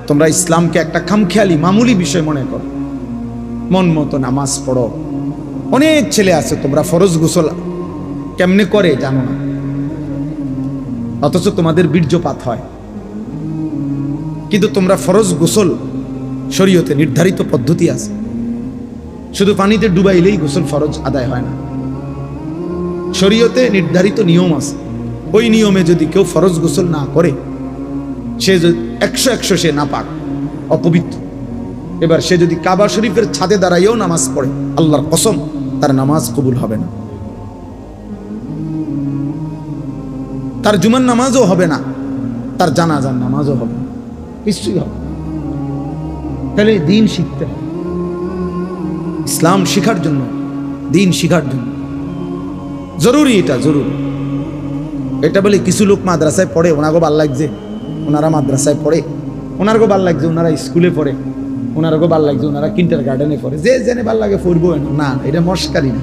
তোমরা ইসলামকে একটা খামখেয়ালি মামুলি বিষয় মনে করো, মন মতো নামাজ পড়ো। অনেক ছেলে আছে তোমরা ফরজ গোসল কেমনে করে জানো না, অথচ তোমাদের বীর্যপাত হয়। কিন্তু তোমরা ফরজ গোসল শরীয়তে নির্ধারিত পদ্ধতি আছে, শুধু পানিতে ডুবাইলেই গোসল ফরজ আদায় হয় না। শরীয়তে নির্ধারিত নিয়ম আছে, ওই নিয়মে যদি কেউ ফরজ গোসল না করে সে 100 সে নাপাক, অপবিত্র। এবার সে যদি কাবা শরীফের ছাদে দাঁড়াইয়েও নামাজ পড়ে, আল্লাহর কসম তার নামাজ কবুল হবে না, তার জুমার নামাজও হবে না, তার জানাজার নামাজও হবে না, কিছুই হবে। তাহলে দিন শিখতে হবে, ইসলাম শিখার জন্য, দিন শিখার জন্য জরুরি, এটা জরুরি। এটা বলে কিছু লোক মাদ্রাসায় পড়ে, ওনাগো ভাল লাগছে, ওনারা মাদ্রাসায় পড়ে, ওনারগো ভাল লাগছে, ওনারা স্কুলে পড়ে, ওনারগো ভাল লাগছে, ওনারা কিন্ডারগার্টেনে পড়ে, যে জেনে ভাল লাগে পড়বো না, এটা মস্কারি না।